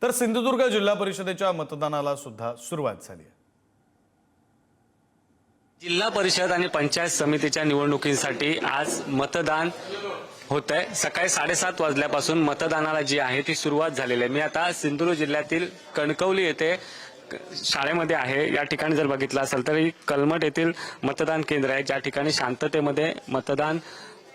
तर सिंधुदुर्ग जिल्हा परिषदेच्या मतदानाला सुद्धा सुरुवात झाली आहे। जिल्हा परिषद आणि पंचायत समितीच्या निवडणुकीसाठी आज मतदान होतंय। सकाळी 7:30 वाजल्यापासून मतदानाला जी आहे ती सुरुवात झालेली आहे। मी आता सिंधुदुर्ग जिल्ह्यातील कणकवली येथे शाळेमध्ये आहे। या ठिकाणी जर बघितलं असेल तर कलमट येथील मतदान केंद्र आहे, ज्या ठिकाणी शांततेमध्ये मतदान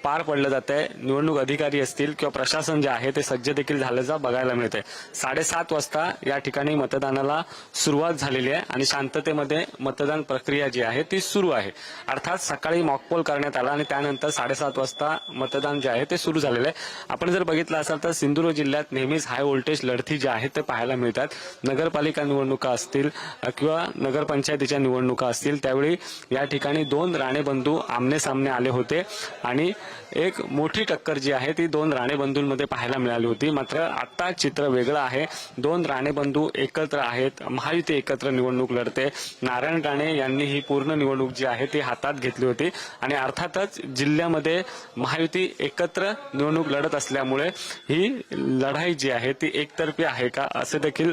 पार पडलं जातंय। निवडणूक अधिकारी असतील किंवा प्रशासन जे आहे ते सज्ज देखील झाल्याचं बघायला मिळतंय। 7:30 वाजता या ठिकाणी मतदानाला सुरुवात झालेली आहे आणि शांततेमध्ये मतदान प्रक्रिया जी आहे ती सुरू आहे। अर्थात सकाळी मॉकपोल करण्यात आला आणि त्यानंतर 7:30 वाजता मतदान जे आहे ते सुरू झालेलं आहे। आपण जर बघितलं असेल तर सिंधुदुर्ग जिल्ह्यात नेहमीच हाय व्होल्टेज लढती जे आहेत ते पाहायला मिळतात। नगरपालिका निवडणुका असतील किंवा नगरपंचायतीच्या निवडणुका असतील, त्यावेळी या ठिकाणी दोन राणेबंधू आमने सामने आले होते आणि एक मोठी टक्कर जी आहे ती दोन राणेबंधूंमध्ये पाहायला मिळाली होती। मात्र आता चित्र वेगळं आहे। दोन राणेबंधू एकत्र आहेत, महायुती एकत्र निवडणूक लढते। नारायण राणे यांनी ही पूर्ण निवडणूक जी आहे ती हातात घेतली होती आणि अर्थातच जिल्ह्यामध्ये महायुती एकत्र निवडणूक लढत असल्यामुळे ही लढाई जी आहे ती एकतर्फी आहे का असे देखील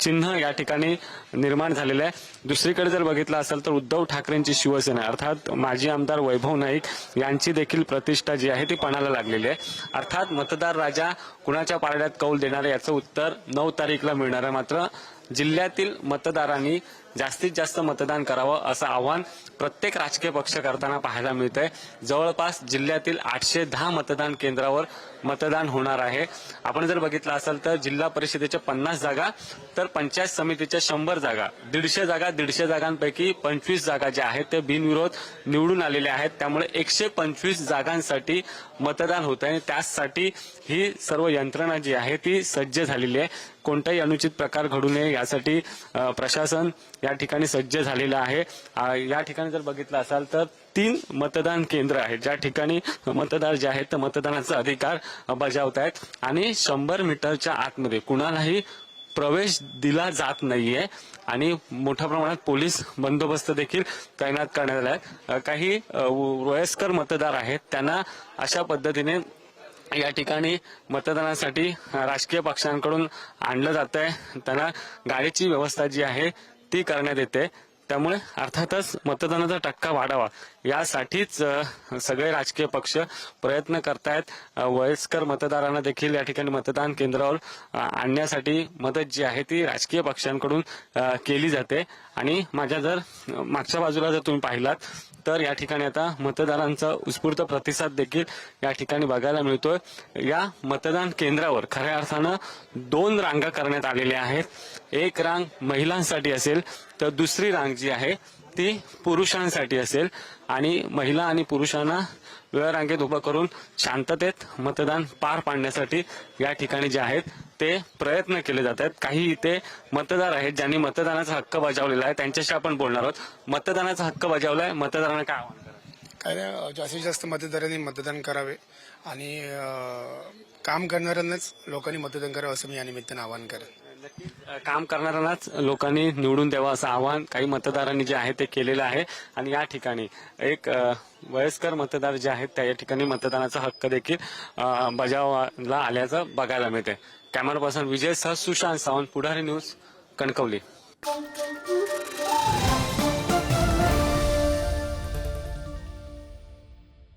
चिन्ह या ठिकाणी निर्माण झालेलं आहे। दुसरीकडे जर बघितलं असेल तर उद्धव ठाकरेंची शिवसेना अर्थात माजी आमदार वैभव नाईक यांची देखील प्रतिष्ठा जी आहे ती पणाला लागलेली आहे। अर्थात मतदार राजा कुणाच्या पारड्यात कौल देणार याचं उत्तर 9 तारीखला मिळणार आहे। मात्र जिल्ह्यातील मतदारांनी जास्तीत जास्त मतदान करावं असं आवाहन प्रत्येक राजकीय पक्ष करताना पाहायला मिळतंय। जवळपास जिल्ह्यातील 810 मतदान केंद्रावर मतदान होणार आहे। आपण जर बघितलं असेल तर जिल्हा परिषदेच्या 50 जागा तर पंचायत समितीच्या 100 जागा, 150 जागांपैकी 25 जागा ज्या आहेत ते बिनविरोध निवडून आलेल्या आहेत। त्यामुळे 125 जागांसाठी मतदान होत आहे आणि त्यासाठी ही सर्व यंत्रणा जी आहे ती सज्ज झालेली आहे। कोणताही अनुचित प्रकार घडू नये यासाठी प्रशासन या ठिकाणी सज्ज झालेलं आहे। या ठिकाणी जर बघितलं असाल तर 3 मतदान केंद्र आहेत, ज्या ठिकाणी मतदार जे आहेत ते मतदानाचा अधिकार बजावत आहेत आणि 100 मीटरच्या आतमध्ये कुणालाही प्रवेश दिला जात नाहीये आणि मोठ्या प्रमाणात पोलीस बंदोबस्त देखील तैनात करण्यात आला आहे। काही वयस्कर मतदार आहेत, त्यांना अशा पद्धतीने या ठिकाणी मतदानासाठी राजकीय पक्षांकडून आणलं जातंय। त्यांना गाडीची व्यवस्था जी आहे ती करण्यात येते। त्यामुळे अर्थातच मतदानाचा टक्का वाढावा यासाठीच सगळे राजकीय पक्ष प्रयत्न करतायत। वयस्कर मतदारांना देखील या ठिकाणी मतदान केंद्रावर आणण्यासाठी मदत जी आहे ती राजकीय पक्षांकडून केली जाते। आणि माझ्या जर मागच्या बाजूला जर तुम्ही पाहिलात तर या ठिकाणी आता मतदारांचा उत्स्फूर्त प्रतिसाद देखील या ठिकाणी बघायला मिळतोय। या मतदान केंद्रावर खऱ्या अर्थानं 2 रांगा करण्यात आलेल्या आहेत। एक रांग महिलांसाठी असेल तर दुसरी रांग जी आहे ती पुरुषांसाठी असेल आणि महिला आणि पुरुषांना वेळ रांगेत उभं करून शांततेत मतदान पार पाडण्यासाठी या ठिकाणी जे आहेत ते प्रयत्न केले जात आहेत। काही इथे मतदार आहेत ज्यांनी मतदानाचा हक्क बजावलेला आहे, त्यांच्याशी आपण बोलणार आहोत। मतदानाचा हक्क बजावलाय, मतदारांना काय आव्हान कराल? काय जास्तीत जास्त मतदारांनी मतदान करावे आणि काम करणाऱ्यांनाच लोकांनी मतदान करावं असं मी या निमित्तानं आवाहन करेन। नक्कीच काम करणाऱ्यांनाच लोकांनी निवडून द्यावं असं आवाहन काही मतदारांनी जे आहे ते केलेलं आहे। आणि या ठिकाणी एक वयस्कर मतदार जे आहेत त्या या ठिकाणी मतदानाचा हक्क देखील बजावला आल्याचं बघायला मिळते। कॅमेरा पर्सन विजय सह सुशांत सावंत, पुढारी न्यूज, कणकवली।